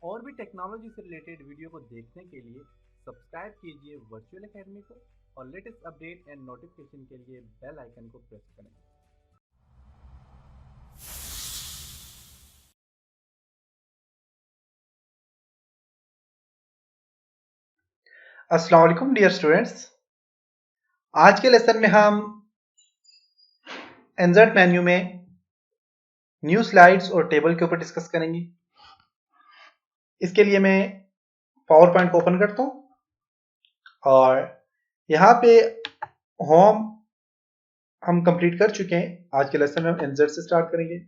और भी टेक्नोलॉजी से रिलेटेड वीडियो को देखने के लिए सब्सक्राइब कीजिए वर्चुअल एकेडमी को और लेटेस्ट अपडेट एंड नोटिफिकेशन के लिए बेल आइकन को प्रेस करें। अस्सलाम वालेकुम डियर स्टूडेंट्स। आज के लेसन में हम इंसर्ट मेन्यू में न्यू स्लाइड्स और टेबल के ऊपर डिस्कस करेंगे। इसके लिए मैं पावर पॉइंट को ओपन करता हूं और यहाँ पे होम हम कंप्लीट कर चुके हैं। आज के लेसन में हम इंसर्ट से स्टार्ट करेंगे।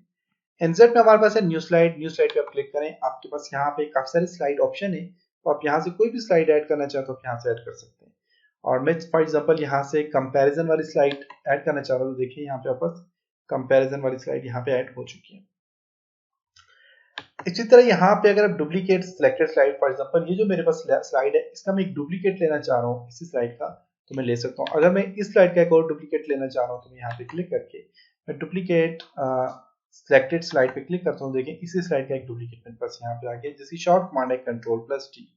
इंसर्ट में हमारे पास है न्यू स्लाइड पे आप क्लिक करें। आपके पास यहाँ पे काफी सारे स्लाइड ऑप्शन है, तो आप यहाँ से कोई भी स्लाइड ऐड करना चाहते हो, आप यहाँ से ऐड कर सकते हैं। और मैं फॉर एग्जांपल यहाँ से कंपैरिजन वाली स्लाइड ऐड करना चाह रहा हूँ। तो देखिए यहाँ पे वापस कंपैरिजन वाली स्लाइड यहाँ पे ऐड हो चुकी है। इसी तरह यहाँ पे अगर आप duplicate selected slide, for example ये जो मेरे पास स्लाइड है, इसका मैं एक डुप्लीकेट लेना चाह रहा हूँ इसी स्लाइड का, तो मैं ले सकता हूँ। अगर मैं इस स्लाइड का एक और डुप्लीकेट लेना चाह रहा हूँ, तो मैं यहाँ पे क्लिक करके मैं डुप्लीकेट सिलेक्टेड स्लाइड पे क्लिक करता हूँ। देखिए इसी स्लाइड का एक डुप्लीकेट मेरे पास यहाँ पे आ गया, जिसकी शॉर्ट कमांड है Ctrl+T।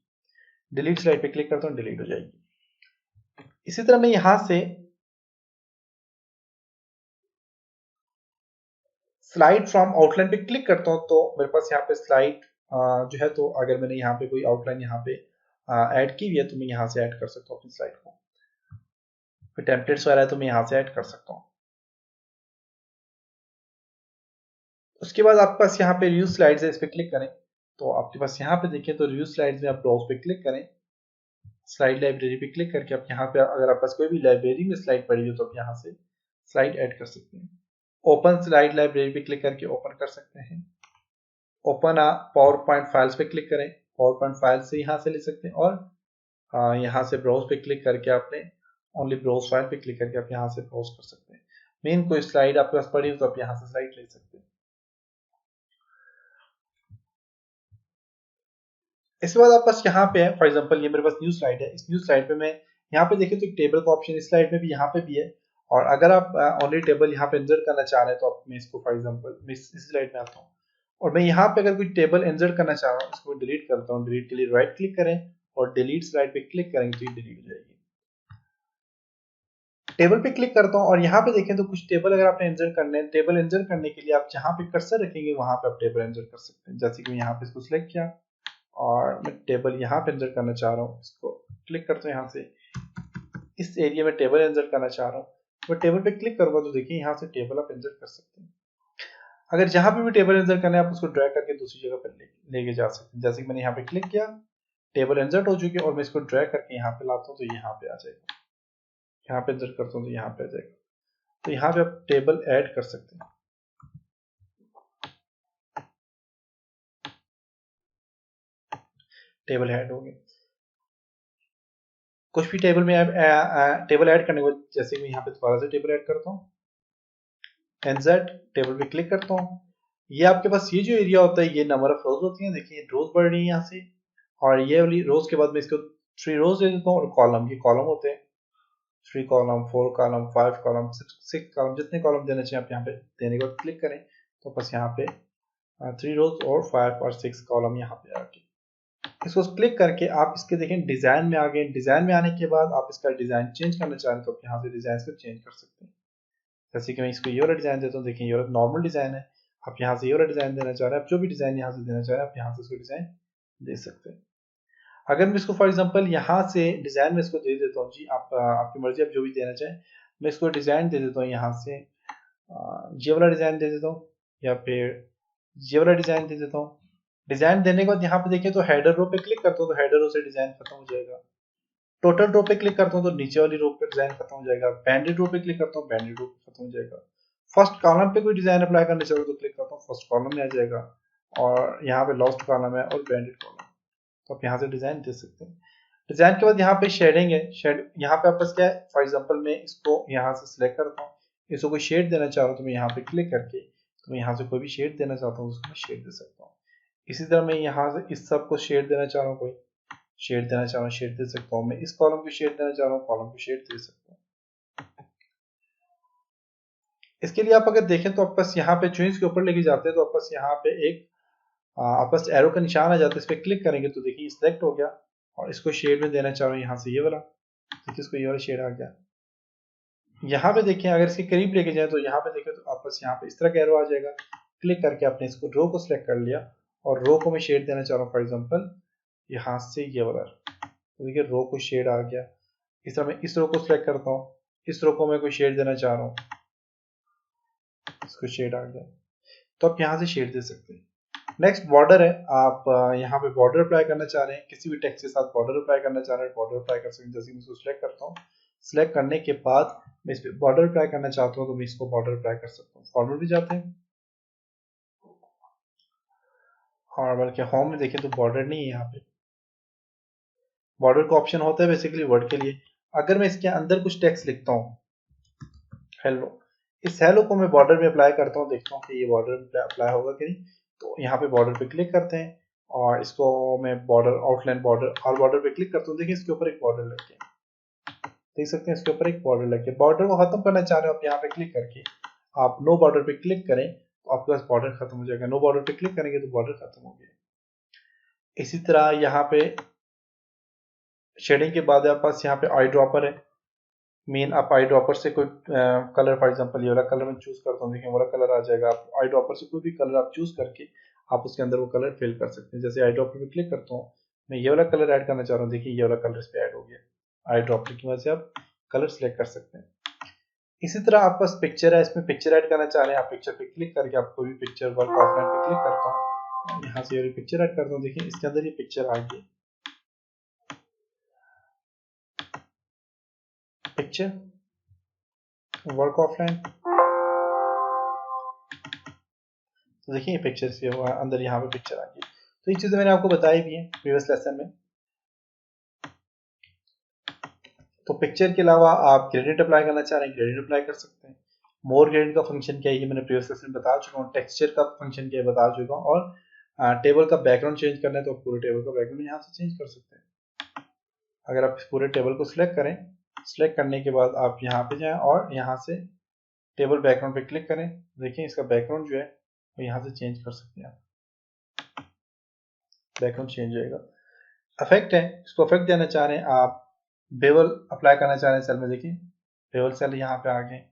डिलीट स्लाइड पे क्लिक करता हूँ, डिलीट हो जाएगी। इसी तरह मैं यहाँ से स्लाइड फ्रॉम आउटलाइन पे क्लिक करता हूँ, तो मेरे पास यहाँ पे स्लाइड जो है, तो अगर मैंने यहाँ पे कोई आउटलाइन यहाँ पे ऐड की हुई है, तो मैं यहाँ से ऐड कर सकता हूँ अपनी स्लाइड को। फिर टेम्पलेट्स वाला है, तो मैं यहाँ से ऐड कर सकता हूँ। उसके बाद आपके पास यहाँ पे रिव्यू स्लाइड्स है, इस पे क्लिक करें। तो आपके पास यहाँ पे देखें तो रिव्यू स्लाइड्स में आप ब्राउज पे क्लिक करें। स्लाइड लाइब्रेरी पे क्लिक करके आप यहाँ पे, अगर आपके पास कोई भी लाइब्रेरी में स्लाइड पड़ी हो, तो आप यहाँ से स्लाइड ऐड कर सकते हैं। ओपन स्लाइड लाइब्रेरी पे क्लिक करके ओपन कर सकते हैं। ओपन पावर पॉइंट फाइल्स पे क्लिक करें। पावर पॉइंट फाइल से यहाँ से ले सकते हैं, और यहाँ से ब्राउज पे क्लिक करके आपने ओनली ब्राउज फाइल पे क्लिक करके आप यहाँ से ब्राउज कर सकते हैं। मेन कोई स्लाइड आपके पास पड़ी हो, तो आप यहाँ से स्लाइड ले सकते हैं। इसके बाद आपके पास यहाँ पे है, फॉर एग्जांपल ये मेरे पास न्यू स्लाइड है। इस न्यू स्लाइड पे मैं यहाँ पे देखें तो एक टेबल का ऑप्शन इस स्लाइड में भी यहाँ पे भी है। और अगर आप ओनली टेबल यहाँ पे इंसर्ट करना चाह रहे हैं, तो आप मैं इसको फॉर एग्जांपल मैं इस स्लाइड में आता हूँ और मैं यहाँ पे अगर कोई टेबल इंसर्ट करना चाह रहा हूँ, इसको डिलीट करता हूँ। डिलीट के लिए राइट क्लिक करें और डिलीट स्लाइड पे क्लिक करेंगे, तो ये डिलीट हो जाएगी। टेबल पे क्लिक करता हूँ और यहाँ पे देखें तो कुछ टेबल अगर आपने इंसर्ट करने हैं, टेबल इंसर्ट करने के लिए आप जहाँ पे कर्सर रखेंगे वहां पे आप टेबल इंसर्ट कर सकते हैं। जैसे कि मैं यहाँ पे इसको सिलेक्ट किया और मैं टेबल यहाँ पे इंसर्ट करना चाह रहा हूँ, इसको क्लिक करते हैं। यहाँ से इस एरिया में टेबल इंसर्ट करना चाह रहा हूँ, मैं टेबल पे क्लिक करूंगा तो देखिए यहाँ से टेबल आप इंसर्ट कर सकते हैं। अगर जहां पे भी टेबल इंसर्ट करना है, आप उसको ड्रैग करके दूसरी जगह पर लेके जा सकते हैं। जैसे कि मैंने यहाँ पे क्लिक किया, टेबल इंसर्ट हो चुकी है और मैं इसको ड्रैग करके यहाँ पे लाता हूँ, तो यहाँ पे आ जाएगा। यहाँ पे इंसर्ट करता हूँ तो यहाँ पे आ जाएगा। तो यहाँ पे आप टेबल ऐड कर सकते हैं। टेबल ऐड हो गए। कुछ भी टेबल में टेबल ऐड करने के बाद, जैसे मैं यहाँ पे दोबारा से टेबल ऐड करता हूँ, इंसर्ट टेबल पे क्लिक करता हूँ। ये आपके पास ये जो एरिया होता है, ये नंबर ऑफ रोज होती है। देखिए रोज बढ़ रही है यहाँ से, और ये वाली रोज के बाद मैं इसको 3 रोज दे देता हूँ। और कॉलम, ये कॉलम होते हैं, 3 कॉलम, 4 कॉलम, 5 कॉलम, 6 कॉलम, जितने कॉलम देना चाहिए आप यहाँ पे देने के बाद क्लिक करें, तो बस यहाँ पे 3 रोज और 5 और 6 कॉलम यहाँ पे आके इसको क्लिक करके आप इसके देखें डिजाइन में आ गए। डिजाइन में आने के बाद आप इसका डिजाइन चेंज करना चाहें, तो आप यहाँ से डिजाइन को चेंज कर सकते हैं। जैसे कि मैं इसको ये वाला डिजाइन देता हूँ। देखिए ये वाला नॉर्मल डिजाइन है, आप यहाँ से ये वाला डिजाइन देना चाह रहे हैं, आप जो भी डिजाइन यहाँ से देना चाह रहे हैं, आप यहाँ से इसको डिजाइन दे सकते हैं। अगर मैं इसको फॉर एग्जांपल यहाँ से डिजाइन में इसको दे देता हूँ, जी आप आपकी मर्जी, आप जो भी देना चाहें। मैं इसको डिजाइन दे देता हूँ, यहाँ से ये वाला डिजाइन दे देता हूँ, या फिर ये वाला डिजाइन दे देता हूँ। डिजाइन देने के बाद यहाँ पे देखिए तो हेडर रो पे क्लिक करता हूँ, तो हेडर रो से डिजाइन खत्म हो जाएगा। टोटल रो पे क्लिक करता हूँ तो नीचे वाली रो पे डिजाइन खत्म हो जाएगा। बैंडेड रो पे क्लिक करता हूँ, बैंडेड रो पे खत्म हो जाएगा। फर्स्ट कॉलम पे कोई डिजाइन अप्लाई करना चाहिए तो क्लिक करता हूँ, फर्स्ट कॉलम में आ जाएगा। और यहाँ पे लास्ट कॉलम है और बैंडेड कॉलम, तो आप यहाँ से डिजाइन दे सकते हैं। डिजाइन के बाद यहाँ पे शेडिंग है। शेड यहाँ पे आपस क्या है, फॉर एग्जांपल मैं इसको यहाँ से सिलेक्ट करता हूँ, इसको कोई शेड देना चाह रहा हूँ, तो मैं यहाँ पे क्लिक करके, तो मैं यहाँ से कोई भी शेड देना चाहता हूँ, उसको मैं शेड दे सकता हूँ। इसी तरह मैं यहाँ से इस सब को शेड देना चाह रहा हूँ, कोई शेड देना चाह रहा हूँ, शेड दे सकता हूँ। मैं इस कॉलम को शेड देना चाह रहा हूँ, कॉलम को शेड दे सकता हूँ। इसके लिए आप अगर देखें तो आपके पास यहाँ पे चॉइस के ऊपर लेके जाते हैं, तो आपके पास यहाँ पे एक आप पास एरो का निशान आ जाता है, इस पर क्लिक करेंगे तो देखिए सिलेक्ट हो गया। और इसको शेड में देना चाह रहा हूँ यहाँ से ये वाला, देखिए इसको ये वाला शेड आ गया। यहाँ पे देखें अगर इसके करीब लेके जाए तो यहाँ पे देखें तो आपस यहाँ पे इस तरह का एरो आ जाएगा। क्लिक करके आपने इसको रो को सिलेक्ट कर लिया और रो को मैं शेड देना चाह रहा हूँ फॉर एग्जांपल यहाँ से ये वाला, तो देखिए रो को शेड आ गया। इस तरह मैं इस रो को सिलेक्ट करता हूँ, इस रो को मैं कोई शेड देना चाह रहा हूँ, इसको शेड आ गया, तो आप यहाँ से शेड दे सकते हैं। नेक्स्ट बॉर्डर है, आप यहाँ पे बॉर्डर अप्लाई करना चाह रहे हैं, किसी भी टेक्स्ट के साथ बॉर्डर अप्लाई करना चाह रहे हैं, बॉर्डर अप्लाई कर सकते हैं। जैसे मैं इसको सिलेक्ट करता हूँ, सिलेक्ट करने के बाद मैं इस पर बॉर्डर अप्लाई करना चाहता हूँ तो मैं इसको बॉर्डर अप्लाई कर सकता हूँ। फॉर्मेट भी जाते हैं और बल्कि होम में देखें तो बॉर्डर नहीं है, यहाँ पे बॉर्डर का ऑप्शन होता है बेसिकली वर्ड के लिए। अगर मैं इसके अंदर कुछ टेक्स्ट लिखता हूँ हेलो, इस हेलो को मैं बॉर्डर में अप्लाई करता हूँ, देखता हूँ कि ये बॉर्डर में अप्लाई होगा कि नहीं। तो यहाँ पे बॉर्डर पे क्लिक करते हैं और इसको मैं बॉर्डर आउटलाइन बॉर्डर और बॉर्डर पे क्लिक करता हूँ, देखिए इसके ऊपर एक बॉर्डर लग गया, देख सकते हैं इसके ऊपर एक बॉर्डर लग गया। बॉर्डर को खत्म करना चाह रहे हो आप यहाँ पे क्लिक करके आप नो बॉर्डर पे क्लिक करें तो आपके पास बॉर्डर खत्म हो जाएगा। नो बॉर्डर पे क्लिक करेंगे तो बॉर्डर खत्म हो गया। इसी तरह यहाँ पे शेडिंग के बाद आपके पास यहाँ पे आई ड्रॉपर है। मेन आप आई ड्रॉपर से कोई कलर फॉर एग्जांपल ये वाला कलर मैं चूज करता हूँ, देखिए वाला कलर आ जाएगा। आप आई ड्रॉपर से कोई भी कलर आप चूज करके आप उसके अंदर वो कलर फिल कर सकते हैं। जैसे आई ड्रॉपर पे क्लिक करता हूँ, मैं ये वाला कलर ऐड करना चाह रहा हूँ, देखिए ये वाला कलर इस पे ऐड हो गया। आई ड्रॉपर की वजह से आप कलर सेलेक्ट कर सकते हैं। इसी तरह आपके पास पिक्चर है, इसमें पिक्चर ऐड करना चाह रहे हैं, आप पिक्चर पे क्लिक करके आप कोई भी पिक्चर वर्क ऑफलाइन पे क्लिक करता हूँ, यहाँ से ये पिक्चर ऐड करता हूँ, देखिए इसके अंदर ये पिक्चर आ गई। पिक्चर वर्क ऑफलाइन, तो देखिए ये पिक्चर से हुआ अंदर यहाँ पे पिक्चर आ गई। तो ये चीजें मैंने आपको बताई भी है प्रीवियस लेसन में। तो पिक्चर के अलावा आप ग्रेडियंट अप्लाई करना चाह रहे हैं, ग्रेडियंट अप्लाई कर सकते हैं। मोर ग्रेडियंट का फंक्शन क्या है ये मैंने प्रीवियस लेसन में बता चुका हूँ। टेक्सचर का फंक्शन क्या है बता चुका हूँ। और टेबल का बैकग्राउंड चेंज करना है तो पूरे टेबल का बैकग्राउंड यहाँ से चेंज कर सकते हैं। अगर आप इस पूरे टेबल को सिलेक्ट करें, सिलेक्ट करने के बाद आप यहाँ पे जाएं और यहाँ से टेबल बैकग्राउंड पे क्लिक करें, देखिए इसका बैकग्राउंड जो है वो यहाँ से चेंज कर सकते हैं। बैकग्राउंड चेंज हो जाएगा। इफेक्ट है, इसको इफेक्ट देना चाह रहे हैं आप, बेवल अप्लाई करना चाह रहे हैं सेल में, देखिए बेवल सेल यहाँ पे आ गए।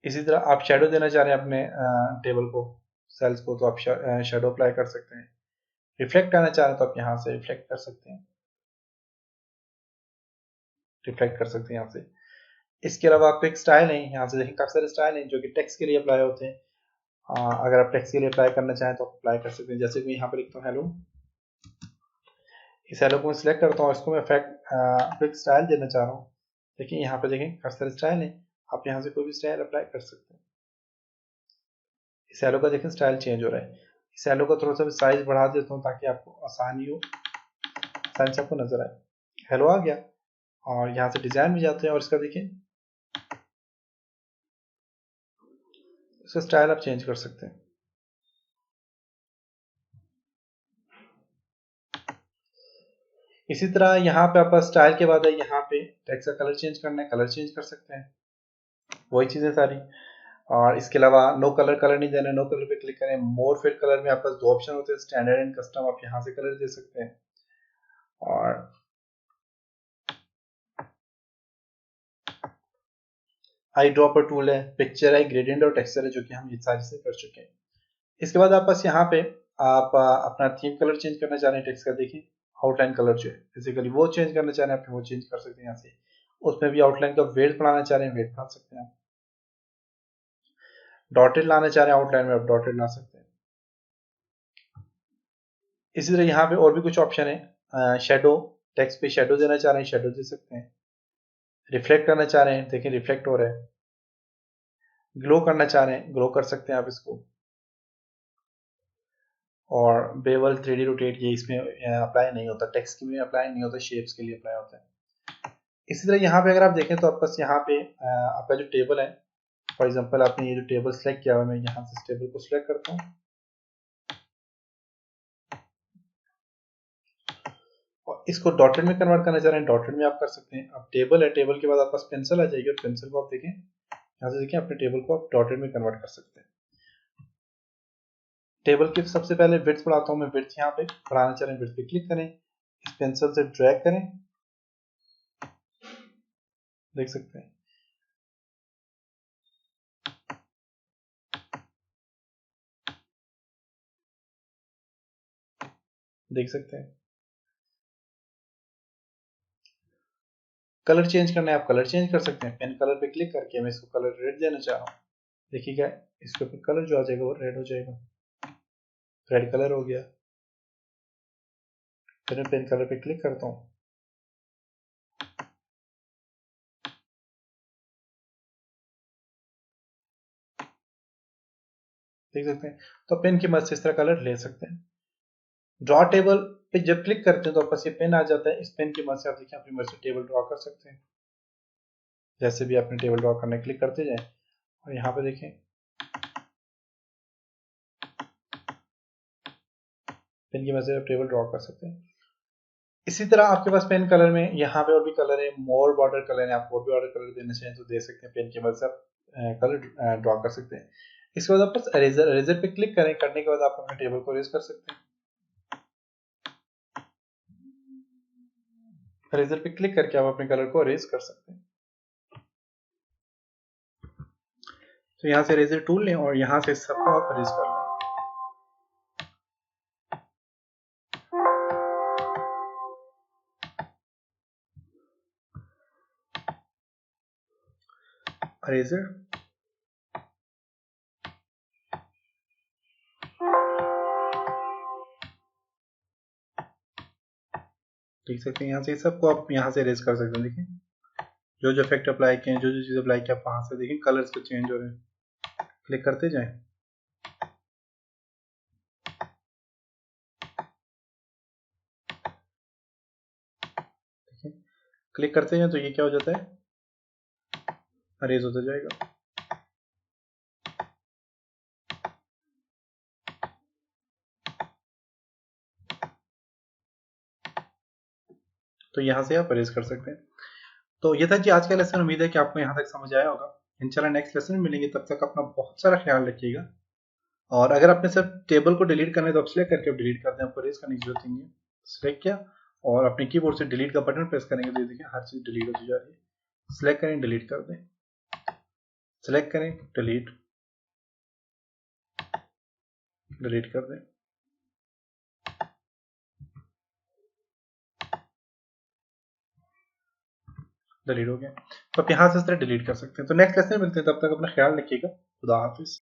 इसी तरह आप शेडो देना चाह रहे हैं अपने टेबल को, सेल्स को, तो आप शेडो अप्लाई कर सकते हैं। रिफ्लेक्ट करना चाह रहे हैं तो आप यहाँ से रिफ्लेक्ट कर सकते हैं, रिफ्लेक्ट कर सकते हैं यहाँ से। इसके अलावा आपको एक स्टाइल है, यहाँ से देखिए काफी सारे स्टाइल हैं जो कि टेक्स्ट के लिए अप्लाई होते हैं। अगर आप टेक्स्ट के लिए अप्लाई करना चाहें तो आप अप्लाई कर सकते हैं। जैसे कि यहाँ पर लिखता हूँ हेलो, इस हेलो को मैं सिलेक्ट करता हूँ, इसको मैं क्विक स्टाइल देना चाह रहा हूँ। देखिए यहाँ पे देखें काफी सारे स्टाइल है, आप यहाँ से कोई भी स्टाइल अप्लाई कर सकते हैं। इस हेलो का देखें स्टाइल चेंज हो रहा है। इस हेलो का थोड़ा सा साइज बढ़ा देता हूँ ताकि आपको आसानी हो, आसानी से आपको नजर आए। हेलो आ गया और यहाँ से डिजाइन में जाते हैं और इसका देखिए इसका स्टाइल आप चेंज कर सकते हैं। इसी तरह यहाँ पे आपका स्टाइल के बाद है, यहाँ पे टेक्स्ट का कलर चेंज करना है, कलर चेंज कर सकते हैं, वही चीजें सारी। और इसके अलावा नो कलर, कलर नहीं देना है, नो कलर पे क्लिक करें। मोर फिल कलर में आपके पास दो ऑप्शन होते हैं, स्टैंडर्ड एंड कस्टम, आप यहाँ से कलर दे सकते हैं। और आई ड्रॉपर टूल है, पिक्चर है, ग्रेडियंट और टेक्सचर है, जो कि हम ये सारी से कर चुके हैं। इसके बाद आप बस यहाँ पे आप अपना थीम कलर चेंज करना चाह रहे हैं टेक्स्ट का, देखिए आउटलाइन कलर जो है बेसिकली वो चेंज करना चाह रहे हैं आप, वो चेंज कर सकते हैं यहाँ से। उसमें भी आउटलाइन का वेट बढ़ाना चाह रहे हैं, वेट बढ़ा सकते हैं आप। डॉटेड लाना चाह रहे हैं आउटलाइन में, आप डॉटेड ला सकते हैं। इसी तरह यहाँ पे और भी कुछ ऑप्शन है। शेडो, टेक्स्ट पे शेडो देना चाह रहे हैं, शेडो दे सकते हैं। रिफ्लेक्ट करना चाह रहे हैं, देखिए रिफ्लेक्ट हो रहा है। ग्लो करना चाह रहे हैं, ग्लो कर सकते हैं आप इसको। और बेवल 3D रोटेट ये इसमें अप्लाई नहीं होता, टेक्स्ट के लिए अप्लाई नहीं होता, शेप्स के लिए अप्लाई होता है। इसी तरह यहाँ पे अगर आप देखें तो आपके पास यहाँ पे आपका जो टेबल है, फॉर एग्जांपल आपने ये जो टेबल सेलेक्ट किया हुआ है, मैं यहाँ से इस टेबल को सिलेक्ट करता हूँ और इसको डॉटेड में कन्वर्ट करना चाह रहे हैं, डॉटेड में आप कर सकते हैं। अब टेबल है, टेबल के बाद आपके पास पेंसिल आ जाएगी और पेंसिल को आप देखें यहाँ से, देखें अपने टेबल को आप डॉटेड में कन्वर्ट कर सकते हैं। टेबल की सबसे पहले विड्थ बढ़ाता हूँ मैं, विड्थ यहाँ पे बढ़ाना चाह रहे हैं, विड्थ पे क्लिक करें, इस पेंसिल से ड्रैग करें, देख सकते हैं देख सकते हैं। कलर चेंज करना है, आप कलर चेंज कर सकते हैं। पेन कलर पे क्लिक करके मैं इसको कलर रेड देना चाह रहा हूँ, देखिएगा इसके ऊपर कलर जो आ जाएगा वो रेड हो जाएगा, रेड कलर हो गया। फिर मैं पेन कलर पे क्लिक करता हूँ, देख सकते हैं। तो पेन की मदद से इस तरह कलर ले सकते हैं। ड्रॉ टेबल पे जब क्लिक करते हैं तो आपके पास ये पेन आ जाता है। इस पेन की मदद से आप देखिए अपनी मर्जी से टेबल ड्रॉ कर सकते हैं। जैसे भी आपने टेबल ड्रॉ करने क्लिक करते जाएं और यहाँ पे देखें पेन की मदद से आप टेबल ड्रॉ कर सकते हैं। इसी तरह आपके पास पेन कलर में यहाँ पे और भी कलर है, मोर बॉर्डर कलर है, आप और भी बॉर्डर कलर देना चाहें तो दे सकते हैं। पेन की मदद से आप कलर ड्रॉ कर सकते हैं। इसके बाद आप इरेजर, इरेजर पे क्लिक करें, करने के बाद आप अपने टेबल को इरेज कर सकते हैं। इरेजर पे क्लिक करके आप अपने कलर को इरेज कर सकते हैं। तो यहाँ से इरेजर टूल लें और यहाँ से सबको आप इरेज कर लें। इरेजर देख सकते हैं, यहाँ से सबको आप यहाँ से इरेज कर सकते हैं। देखिए जो जो इफेक्ट अप्लाई किए हैं, जो जो चीज़ अप्लाई किया, आप वहाँ से देखिए कलर्स के चेंज हो रहे हैं। क्लिक करते जाएं, देखिए क्लिक करते जाएं तो ये क्या हो जाता है, इरेज होता जाएगा। तो यहाँ से आप इरेज कर सकते हैं। तो ये था जी आज का लेसन। उम्मीद है कि आपको यहाँ तक समझ आया होगा। इंशाल्लाह नेक्स्ट लेसन में मिलेंगे, तब तक अपना बहुत सारा ख्याल रखिएगा। और अगर आपने सिर्फ टेबल को डिलीट करना है तो आप सिलेक्ट करके डिलीट कर दें, आपको इरेज करने की जरूरत ही नहीं है। सिलेक्ट किया और अपने कीबोर्ड से डिलीट का बटन प्रेस करेंगे तो ये देखिए हर चीज डिलीट होती जा रही है। सिलेक्ट करें, डिलीट कर दें, सिलेक्ट करें, डिलीट, डिलीट कर दें, डिलीट हो गया। तो आप यहाँ से इस तरह डिलीट कर सकते हैं। तो नेक्स्ट लेसन में मिलते हैं, तब तक अपना ख्याल रखिएगा। खुदा हाफिज।